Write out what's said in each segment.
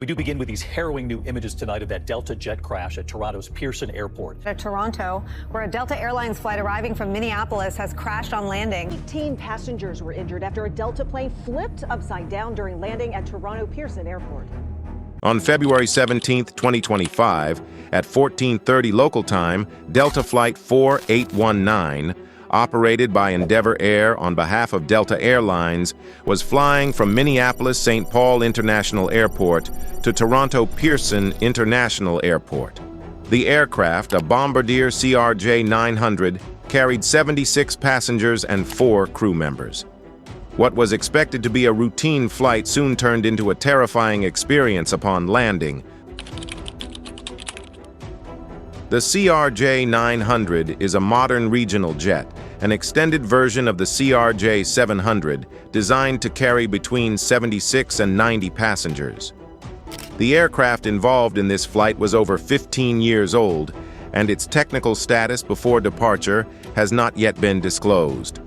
We do begin with these harrowing new images tonight of that Delta jet crash at Toronto's Pearson Airport. At Toronto, where a Delta Airlines flight arriving from Minneapolis has crashed on landing. 18 passengers were injured after a Delta plane flipped upside down during landing at Toronto Pearson Airport. On February 17, 2025, at 14:30 local time, Delta Flight 4819, operated by Endeavour Air on behalf of Delta Airlines, was flying from Minneapolis-St. International Airport to Toronto Pearson International Airport. The aircraft, a Bombardier CRJ900, carried 76 passengers and 4 crew members. What was expected to be a routine flight soon turned into a terrifying experience upon landing. The CRJ900 is a modern regional jet, an extended version of the CRJ700, designed to carry between 76 and 90 passengers. The aircraft involved in this flight was over 15 years old, and its technical status before departure has not yet been disclosed.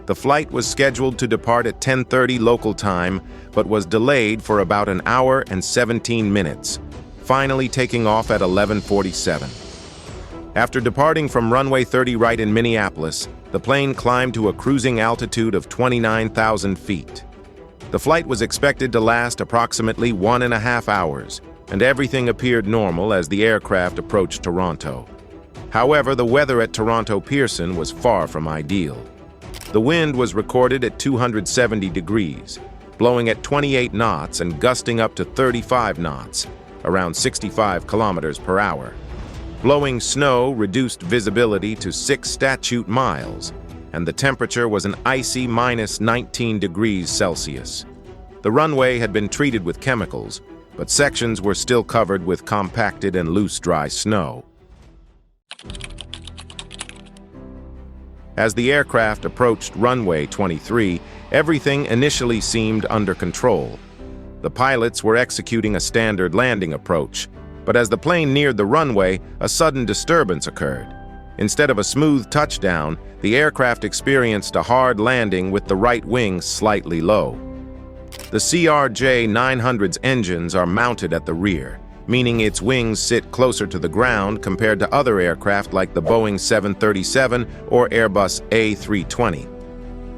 The flight was scheduled to depart at 10:30 local time, but was delayed for about an hour and 17 minutes, finally taking off at 11:47. After departing from runway 30 right in Minneapolis, the plane climbed to a cruising altitude of 29,000 feet. The flight was expected to last approximately 1.5 hours, and everything appeared normal as the aircraft approached Toronto. However, the weather at Toronto Pearson was far from ideal. The wind was recorded at 270 degrees, blowing at 28 knots and gusting up to 35 knots, around 65 kilometers per hour. Blowing snow reduced visibility to 6 statute miles, and the temperature was an icy -19 degrees Celsius. The runway had been treated with chemicals, but sections were still covered with compacted and loose dry snow. As the aircraft approached runway 23, everything initially seemed under control. The pilots were executing a standard landing approach, but as the plane neared the runway, a sudden disturbance occurred. Instead of a smooth touchdown, the aircraft experienced a hard landing with the right wing slightly low. The CRJ900's engines are mounted at the rear, meaning its wings sit closer to the ground compared to other aircraft like the Boeing 737 or Airbus A320.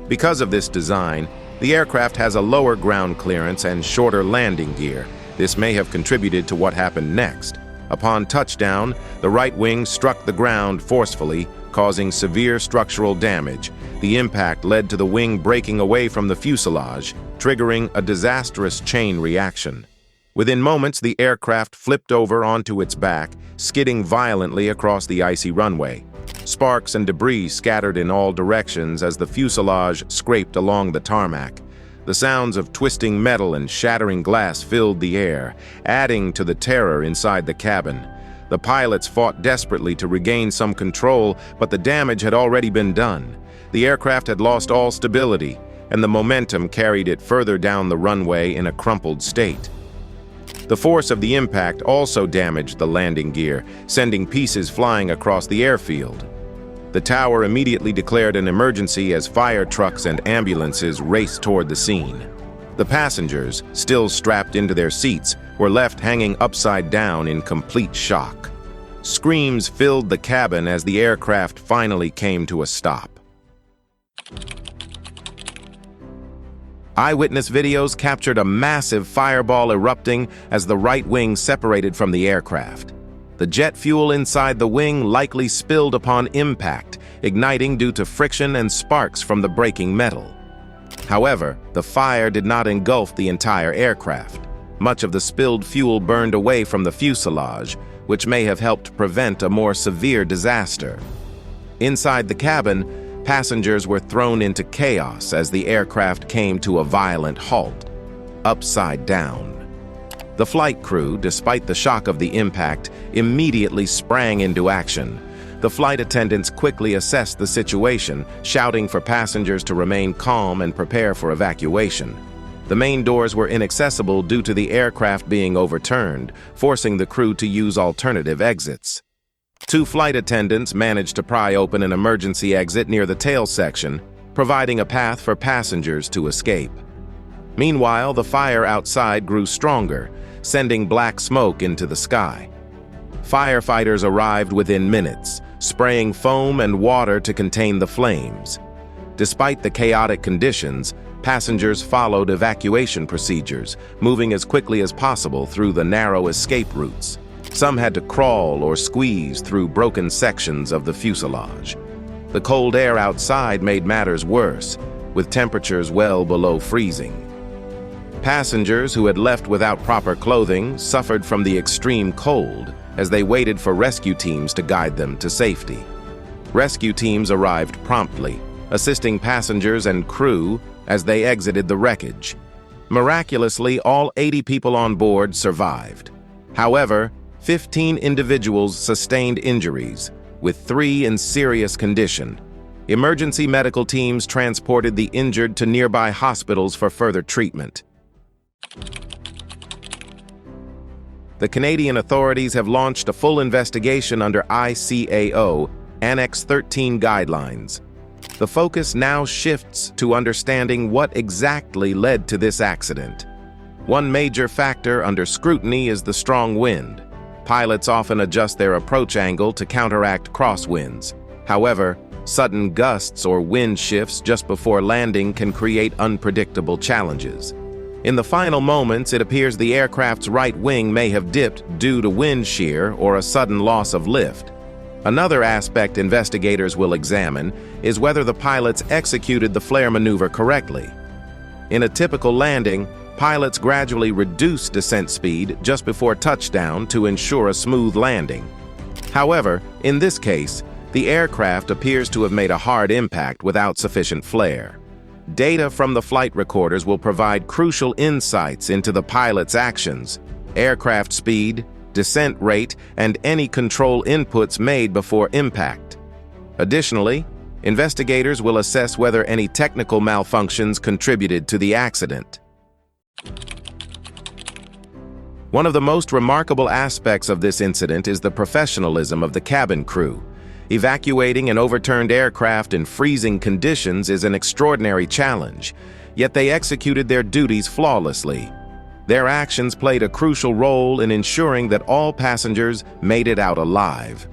Because of this design, the aircraft has a lower ground clearance and shorter landing gear. This may have contributed to what happened next. Upon touchdown, the right wing struck the ground forcefully, causing severe structural damage. The impact led to the wing breaking away from the fuselage, triggering a disastrous chain reaction. Within moments, the aircraft flipped over onto its back, skidding violently across the icy runway. Sparks and debris scattered in all directions as the fuselage scraped along the tarmac. The sounds of twisting metal and shattering glass filled the air, adding to the terror inside the cabin. The pilots fought desperately to regain some control, but the damage had already been done. The aircraft had lost all stability, and the momentum carried it further down the runway in a crumpled state. The force of the impact also damaged the landing gear, sending pieces flying across the airfield. The tower immediately declared an emergency as fire trucks and ambulances raced toward the scene. The passengers, still strapped into their seats, were left hanging upside down in complete shock. Screams filled the cabin as the aircraft finally came to a stop. Eyewitness videos captured a massive fireball erupting as the right wing separated from the aircraft. The jet fuel inside the wing likely spilled upon impact, igniting due to friction and sparks from the breaking metal. However, the fire did not engulf the entire aircraft. Much of the spilled fuel burned away from the fuselage, which may have helped prevent a more severe disaster. Inside the cabin, passengers were thrown into chaos as the aircraft came to a violent halt, upside down. The flight crew, despite the shock of the impact, immediately sprang into action. The flight attendants quickly assessed the situation, shouting for passengers to remain calm and prepare for evacuation. The main doors were inaccessible due to the aircraft being overturned, forcing the crew to use alternative exits. 2 flight attendants managed to pry open an emergency exit near the tail section, providing a path for passengers to escape. Meanwhile, the fire outside grew stronger. sending black smoke into the sky. Firefighters arrived within minutes, spraying foam and water to contain the flames. Despite the chaotic conditions, passengers followed evacuation procedures, moving as quickly as possible through the narrow escape routes. Some had to crawl or squeeze through broken sections of the fuselage. The cold air outside made matters worse, with temperatures well below freezing. Passengers who had left without proper clothing suffered from the extreme cold as they waited for rescue teams to guide them to safety. Rescue teams arrived promptly, assisting passengers and crew as they exited the wreckage. Miraculously, all 80 people on board survived. However, 15 individuals sustained injuries, with 3 in serious condition. Emergency medical teams transported the injured to nearby hospitals for further treatment. The Canadian authorities have launched a full investigation under ICAO Annex 13 guidelines. The focus now shifts to understanding what exactly led to this accident. One major factor under scrutiny is the strong wind. Pilots often adjust their approach angle to counteract crosswinds. However, sudden gusts or wind shifts just before landing can create unpredictable challenges. In the final moments, it appears the aircraft's right wing may have dipped due to wind shear or a sudden loss of lift. Another aspect investigators will examine is whether the pilots executed the flare maneuver correctly. In a typical landing, pilots gradually reduce descent speed just before touchdown to ensure a smooth landing. However, in this case, the aircraft appears to have made a hard impact without sufficient flare. Data from the flight recorders will provide crucial insights into the pilot's actions, aircraft speed, descent rate, and any control inputs made before impact. Additionally, investigators will assess whether any technical malfunctions contributed to the accident. One of the most remarkable aspects of this incident is the professionalism of the cabin crew. Evacuating an overturned aircraft in freezing conditions is an extraordinary challenge, yet they executed their duties flawlessly. Their actions played a crucial role in ensuring that all passengers made it out alive.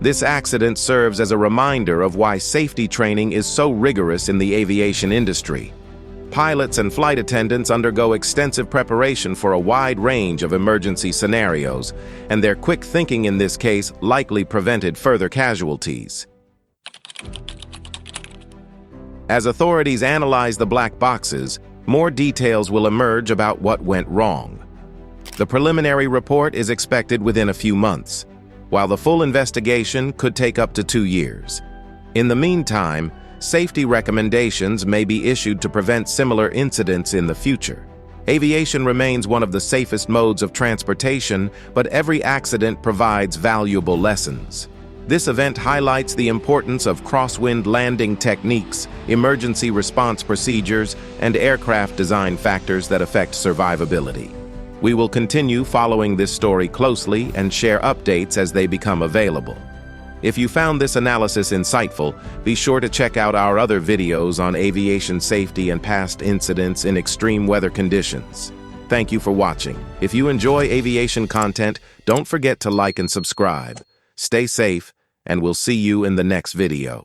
This accident serves as a reminder of why safety training is so rigorous in the aviation industry. Pilots and flight attendants undergo extensive preparation for a wide range of emergency scenarios, and their quick thinking in this case likely prevented further casualties. As authorities analyze the black boxes, more details will emerge about what went wrong. The preliminary report is expected within a few months, while the full investigation could take up to 2 years. In the meantime, safety recommendations may be issued to prevent similar incidents in the future. Aviation remains one of the safest modes of transportation, but every accident provides valuable lessons. This event highlights the importance of crosswind landing techniques, emergency response procedures, and aircraft design factors that affect survivability. We will continue following this story closely and share updates as they become available. If you found this analysis insightful, be sure to check out our other videos on aviation safety and past incidents in extreme weather conditions. Thank you for watching. If you enjoy aviation content, don't forget to like and subscribe. Stay safe, and we'll see you in the next video.